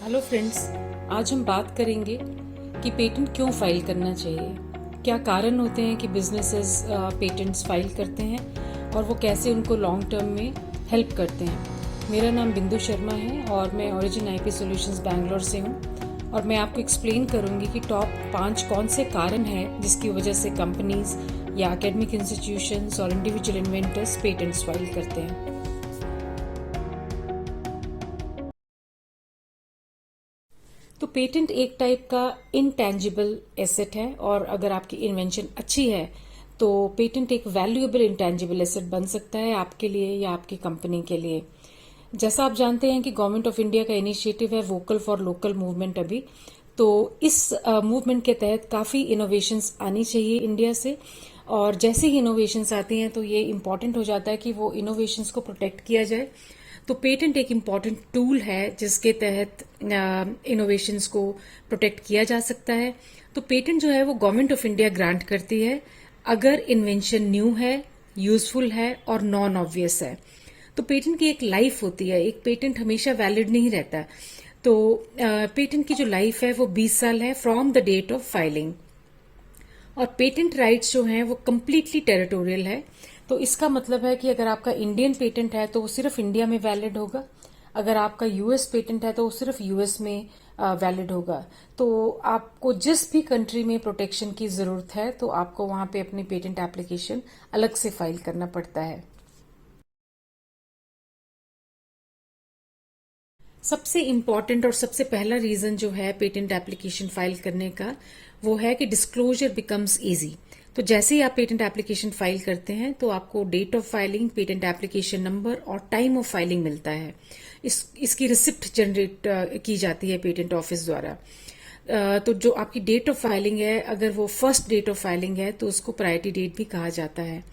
Hello friends. आज हम बात करेंगे कि पेटेंट क्यों फाइल करना चाहिए। क्या कारण होते हैं कि बिजनेसेस पेटेंट्स फाइल करते हैं और वो कैसे उनको लॉन्ग टर्म में हेल्प करते हैं। मेरा नाम बिंदु शर्मा है और मैं ओरिजिन आईपी सॉल्यूशंस बैंगलोर से हूँ और मैं आपको एक्सप्लेन करूँगी कि टॉप 5 कौन से कारण हैं जिसकी वजह से कंपनीज या एकेडमिक इंस्टीट्यूशंस और इंडिविजुअल इन्वेंटर्स पेटेंट्स फाइल करते हैं। तो पेटेंट एक टाइप का इनटैंजिबल एसेट है और अगर आपकी इन्वेंशन अच्छी है तो पेटेंट एक वैल्यूएबल इनटैंजिबल एसेट बन सकता है आपके लिए या आपकी कंपनी के लिए। जैसा आप जानते हैं कि गवर्नमेंट ऑफ इंडिया का इनिशिएटिव है वोकल फॉर लोकल मूवमेंट अभी। तो इस मूवमेंट के तहत काफ़ी इनोवेशंस आनी चाहिए इंडिया से और जैसे ही इनोवेशंस आती हैं तो ये इम्पॉर्टेंट हो जाता है कि वो इनोवेशंस को प्रोटेक्ट किया जाए। तो पेटेंट एक इम्पॉर्टेंट टूल है जिसके तहत इनोवेशंस को प्रोटेक्ट किया जा सकता है। तो पेटेंट जो है वो गवर्नमेंट ऑफ इंडिया ग्रांट करती है अगर इन्वेंशन न्यू है, यूजफुल है और नॉन ऑब्वियस है। तो पेटेंट की एक लाइफ होती है, एक पेटेंट हमेशा वैलिड नहीं रहता। तो पेटेंट की जो लाइफ है वो 20 साल है from the date of filing. और पेटेंट राइट्स जो हैं वो कम्प्लीटली टेरिटोरियल है। तो इसका मतलब है कि अगर आपका इंडियन पेटेंट है तो वो सिर्फ इंडिया में वैलिड होगा, अगर आपका यूएस पेटेंट है तो वो सिर्फ यूएस में वैलिड होगा। तो आपको जिस भी कंट्री में प्रोटेक्शन की जरूरत है तो आपको वहां पे अपनी पेटेंट एप्लीकेशन अलग से फाइल करना पड़ता है। सबसे इम्पॉर्टेंट और सबसे पहला रीजन जो है पेटेंट एप्लीकेशन फाइल करने का वो है कि डिस्क्लोजर बिकम्स इजी। तो जैसे ही आप पेटेंट एप्लीकेशन फाइल करते हैं तो आपको date of filing, patent application number और टाइम ऑफ फाइलिंग मिलता है। इसकी रिसिप्ट जनरेट की जाती है पेटेंट ऑफिस द्वारा। तो जो आपकी डेट ऑफ फाइलिंग है, अगर वो फर्स्ट डेट ऑफ फाइलिंग है तो उसको प्रायोरिटी डेट भी कहा जाता है।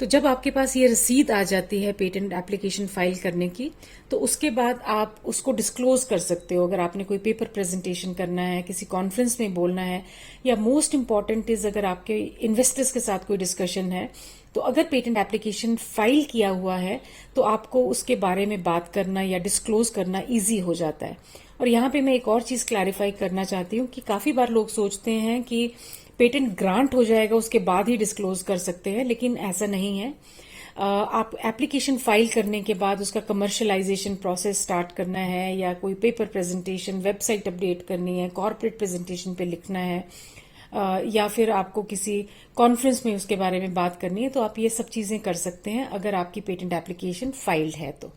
तो जब आपके पास ये रसीद आ जाती है पेटेंट एप्लीकेशन फाइल करने की तो उसके बाद आप उसको डिस्क्लोज कर सकते हो। अगर आपने कोई पेपर प्रेजेंटेशन करना है, किसी कॉन्फ्रेंस में बोलना है, या मोस्ट इम्पॉर्टेंट इज अगर आपके इन्वेस्टर्स के साथ कोई डिस्कशन है तो अगर पेटेंट एप्लीकेशन फाइल किया हुआ है तो आपको उसके बारे में बात करना या डिस्क्लोज करना इजी हो जाता है। और यहाँ पे मैं एक और चीज क्लैरिफाई करना चाहती हूँ कि काफी बार लोग सोचते हैं कि पेटेंट ग्रांट हो जाएगा उसके बाद ही डिस्क्लोज कर सकते हैं, लेकिन ऐसा नहीं है। आप एप्लीकेशन फाइल करने के बाद उसका कमर्शलाइजेशन प्रोसेस स्टार्ट करना है या कोई पेपर प्रेजेंटेशन, वेबसाइट अपडेट करनी है, कॉर्पोरेट प्रेजेंटेशन पे लिखना है, या फिर आपको किसी कॉन्फ्रेंस में उसके बारे में बात करनी है तो आप ये सब चीजें कर सकते हैं अगर आपकी पेटेंट एप्लीकेशन फाइल्ड है तो।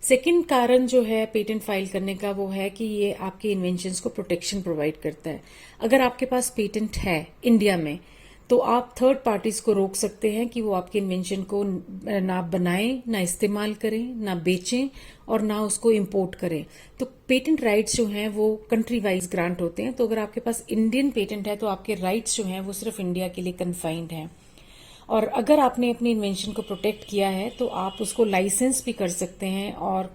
सेकंड कारण जो है पेटेंट फाइल करने का वो है कि ये आपके इन्वेंशंस को प्रोटेक्शन प्रोवाइड करता है। अगर आपके पास पेटेंट है इंडिया में तो आप थर्ड पार्टीज को रोक सकते हैं कि वो आपके इन्वेंशन को ना बनाएं, ना इस्तेमाल करें, ना बेचें और ना उसको इंपोर्ट करें। तो पेटेंट राइट्स जो हैं वो कंट्री वाइज ग्रांट होते हैं। तो अगर आपके पास इंडियन पेटेंट है तो आपके राइट्स जो हैं वो सिर्फ इंडिया के लिए कन्फाइंड हैं। और अगर आपने अपनी इन्वेंशन को प्रोटेक्ट किया है तो आप उसको लाइसेंस भी कर सकते हैं और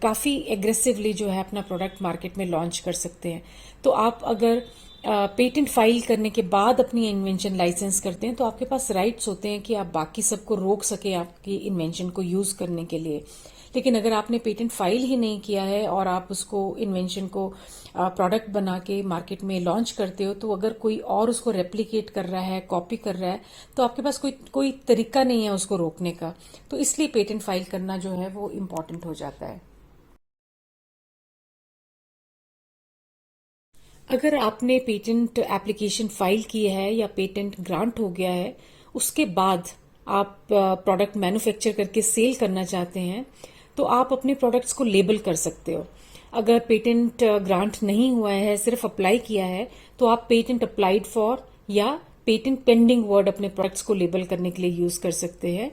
काफ़ी एग्रेसिवली जो है अपना प्रोडक्ट मार्केट में लॉन्च कर सकते हैं। तो आप अगर पेटेंट फाइल करने के बाद अपनी इन्वेंशन लाइसेंस करते हैं तो आपके पास राइट्स होते हैं कि आप बाकी सबको रोक सके आपकी इन्वेंशन को यूज करने के लिए। लेकिन अगर आपने पेटेंट फाइल ही नहीं किया है और आप उसको इन्वेंशन को प्रोडक्ट बना के मार्केट में लॉन्च करते हो तो अगर कोई और उसको रेप्लिकेट कर रहा है, कॉपी कर रहा है, तो आपके पास कोई कोई तरीका नहीं है उसको रोकने का। तो इसलिए पेटेंट फाइल करना जो है वो इम्पोर्टेंट हो जाता है। अगर आपने पेटेंट एप्लीकेशन फाइल की है या पेटेंट ग्रांट हो गया है उसके बाद आप प्रोडक्ट मैन्युफैक्चर करके सेल करना चाहते हैं तो आप अपने प्रोडक्ट्स को लेबल कर सकते हो। अगर पेटेंट ग्रांट नहीं हुआ है, सिर्फ अप्लाई किया है, तो आप पेटेंट अप्लाइड फॉर या पेटेंट पेंडिंग वर्ड अपने प्रोडक्ट्स को लेबल करने के लिए यूज कर सकते हैं।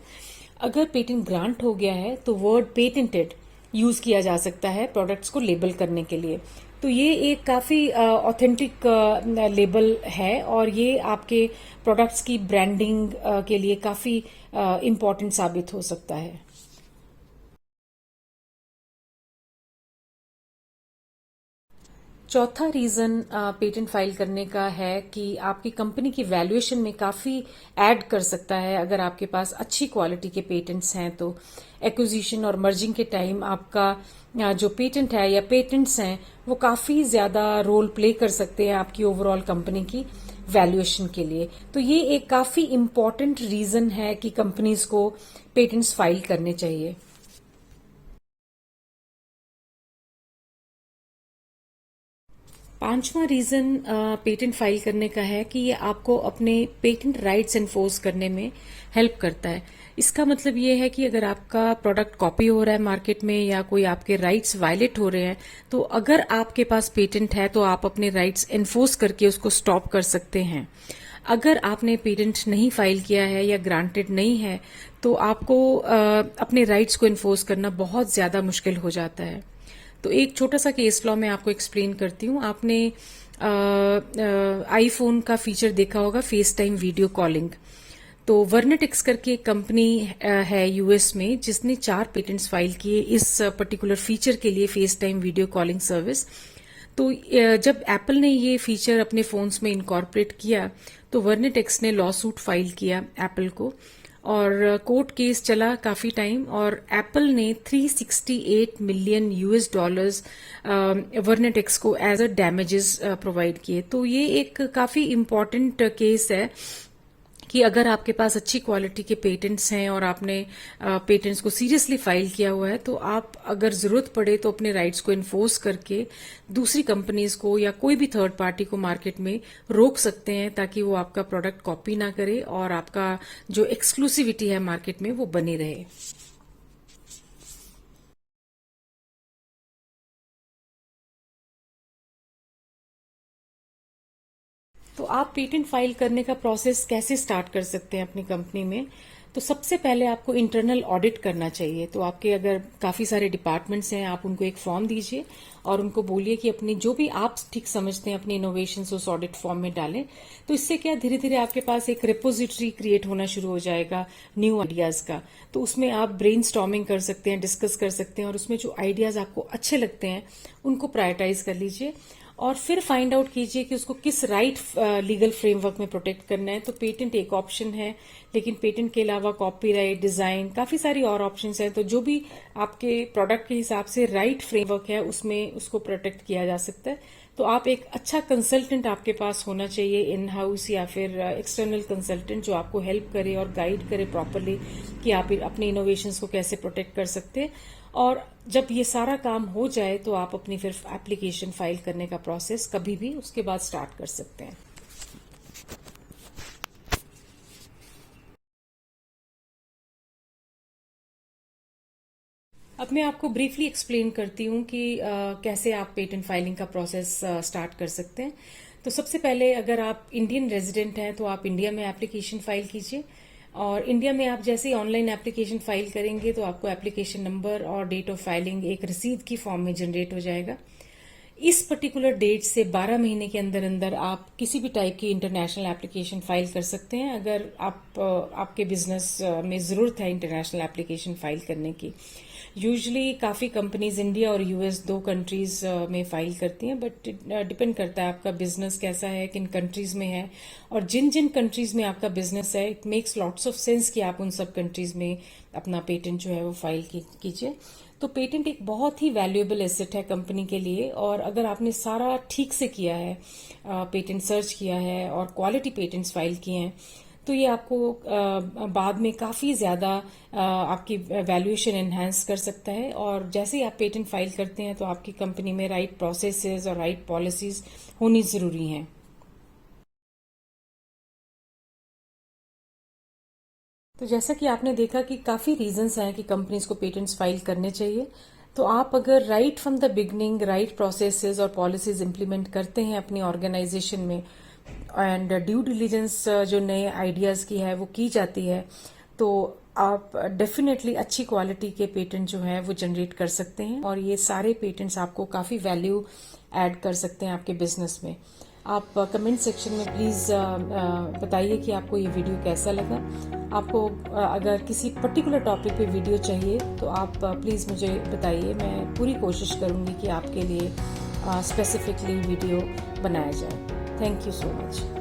अगर पेटेंट ग्रांट हो गया है तो वर्ड पेटेंटेड यूज किया जा सकता है प्रोडक्ट्स को लेबल करने के लिए। तो ये एक काफी ऑथेंटिक लेबल है और ये आपके प्रोडक्ट्स की ब्रांडिंग के लिए काफी इम्पोर्टेंट साबित हो सकता है। चौथा रीजन पेटेंट फाइल करने का है कि आपकी कंपनी की वैल्यूएशन में काफी ऐड कर सकता है अगर आपके पास अच्छी क्वालिटी के पेटेंट्स हैं। तो एक्विजिशन और मर्जिंग के टाइम आपका जो पेटेंट है या पेटेंट्स हैं वो काफी ज्यादा रोल प्ले कर सकते हैं आपकी ओवरऑल कंपनी की वैल्यूएशन के लिए। तो ये एक काफी इम्पोर्टेंट रीजन है कि कंपनीज को पेटेंट्स फाइल करने चाहिए। पांचवा रीजन पेटेंट फाइल करने का है कि ये आपको अपने पेटेंट राइट्स एनफोर्स करने में हेल्प करता है। इसका मतलब ये है कि अगर आपका प्रोडक्ट कॉपी हो रहा है मार्केट में या कोई आपके राइट्स वायलेट हो रहे हैं, तो अगर आपके पास पेटेंट है तो आप अपने राइट्स एनफोर्स करके उसको स्टॉप कर सकते हैं। अगर आपने पेटेंट नहीं फाइल किया है या ग्रांटेड नहीं है तो आपको अपने राइट्स को एनफोर्स करना बहुत ज्यादा मुश्किल हो जाता है। तो एक छोटा सा केस लॉ मैं आपको एक्सप्लेन करती हूँ। आपने आईफोन का फीचर देखा होगा, फेस टाइम वीडियो कॉलिंग। तो वर्नेटिक्स करके एक कंपनी है यूएस में जिसने 4 पेटेंट्स फाइल किए इस पर्टिकुलर फीचर के लिए, face time video calling service. तो जब एप्पल ने ये फीचर अपने फोन्स में इनकॉर्पोरेट किया तो वर्नेटिक्स ने लॉ सूट फाइल किया एप्पल को, और कोर्ट केस चला काफी टाइम, और एप्पल ने 368 मिलियन यूएस डॉलर्स वर्नेटिक्स को एज अ डैमेजेस प्रोवाइड किए। तो ये एक काफी इम्पोर्टेंट केस है कि अगर आपके पास अच्छी क्वालिटी के पेटेंट्स हैं और आपने पेटेंट्स को सीरियसली फाइल किया हुआ है तो आप अगर जरूरत पड़े तो अपने राइट्स को इन्फोर्स करके दूसरी कंपनीज को या कोई भी थर्ड पार्टी को मार्केट में रोक सकते हैं ताकि वो आपका प्रोडक्ट कॉपी ना करे और आपका जो एक्सक्लूसिविटी है मार्केट में वो बनी रहे। तो आप पेटेंट फाइल करने का प्रोसेस कैसे स्टार्ट कर सकते हैं अपनी कंपनी में? तो सबसे पहले आपको इंटरनल ऑडिट करना चाहिए। तो आपके अगर काफी सारे डिपार्टमेंट्स हैं, आप उनको एक फॉर्म दीजिए और उनको बोलिए कि अपनी जो भी आप ठीक समझते हैं अपनी इनोवेशंस उस ऑडिट फॉर्म में डालें। तो इससे क्या धीरे धीरे आपके पास एक रिपोजिटरी क्रिएट होना शुरू हो जाएगा न्यू आइडियाज का। तो उसमें आप ब्रेनस्टॉर्मिंग कर सकते हैं, डिस्कस कर सकते हैं, और उसमें जो आइडियाज आपको अच्छे लगते हैं उनको प्रायोरिटाइज कर लीजिए और फिर फाइंड आउट कीजिए कि उसको किस राइट लीगल फ्रेमवर्क में प्रोटेक्ट करना है। तो पेटेंट एक ऑप्शन है, लेकिन पेटेंट के अलावा कॉपीराइट, डिजाइन, काफी सारी और ऑप्शंस हैं। तो जो भी आपके प्रोडक्ट के हिसाब से राइट फ्रेमवर्क है उसमें उसको प्रोटेक्ट किया जा सकता है। तो आप एक अच्छा कंसल्टेंट आपके पास होना चाहिए, इन हाउस या फिर एक्सटर्नल कंसल्टेंट, जो आपको हेल्प करे और गाइड करे प्रॉपरली कि आप अपने इनोवेशंस को कैसे प्रोटेक्ट कर सकते हैं। और जब ये सारा काम हो जाए तो आप अपनी फिर एप्लीकेशन फाइल करने का प्रोसेस कभी भी उसके बाद स्टार्ट कर सकते हैं। अब मैं आपको ब्रीफली एक्सप्लेन करती हूँ कि कैसे आप पेटेंट फाइलिंग का प्रोसेस स्टार्ट कर सकते हैं। तो सबसे पहले अगर आप इंडियन रेजिडेंट हैं तो आप इंडिया में एप्लीकेशन फाइल कीजिए, और इंडिया में आप जैसे ही ऑनलाइन एप्लीकेशन फाइल करेंगे तो आपको एप्लीकेशन नंबर और डेट ऑफ फाइलिंग एक रसीद की फॉर्म में जनरेट हो जाएगा। इस पर्टिकुलर डेट से 12 महीने के अंदर अंदर आप किसी भी टाइप की इंटरनेशनल एप्लीकेशन फाइल कर सकते हैं अगर आपके बिजनेस में जरूरत है इंटरनेशनल एप्लीकेशन फाइल करने की। यूजुअली काफी कंपनीज इंडिया और यूएस 2 कंट्रीज में फाइल करती हैं, बट डिपेंड करता है आपका बिजनेस कैसा है, किन कंट्रीज में है, और जिन जिन कंट्रीज में आपका बिजनेस है it makes lots of sense कि आप उन सब कंट्रीज में अपना पेटेंट जो है वो फाइल कीजिए। तो पेटेंट एक बहुत ही वैल्यूएबल एसेट है कंपनी के लिए, और अगर आपने सारा ठीक से किया है, पेटेंट सर्च किया है और क्वालिटी पेटेंट्स फाइल किए हैं, तो ये आपको बाद में काफी ज्यादा आपकी वैल्यूएशन एनहांस कर सकता है। और जैसे ही आप पेटेंट फाइल करते हैं तो आपकी कंपनी में राइट प्रोसेसेस और राइट पॉलिसीज होनी जरूरी हैं। तो जैसा कि आपने देखा कि काफी रीजंस हैं कि कंपनीज को पेटेंट्स फाइल करने चाहिए। तो आप अगर right from the beginning right processes और पॉलिसीज इंप्लीमेंट करते हैं अपनी ऑर्गेनाइजेशन में, एंड ड्यू डिलीजेंस जो नए आइडियाज की है वो की जाती है, तो आप डेफिनेटली अच्छी क्वालिटी के पेटेंट जो है वो जनरेट कर सकते हैं, और ये सारे पेटेंट्स आपको काफी वैल्यू ऐड कर सकते हैं आपके बिजनेस में। आप कमेंट सेक्शन में प्लीज बताइए कि आपको ये वीडियो कैसा लगा। आपको अगर किसी पर्टिकुलर टॉपिक पे वीडियो चाहिए तो आप प्लीज मुझे बताइए, मैं पूरी कोशिश करूंगी कि आपके लिए स्पेसिफिकली वीडियो बनाया जाए। Thank you so much.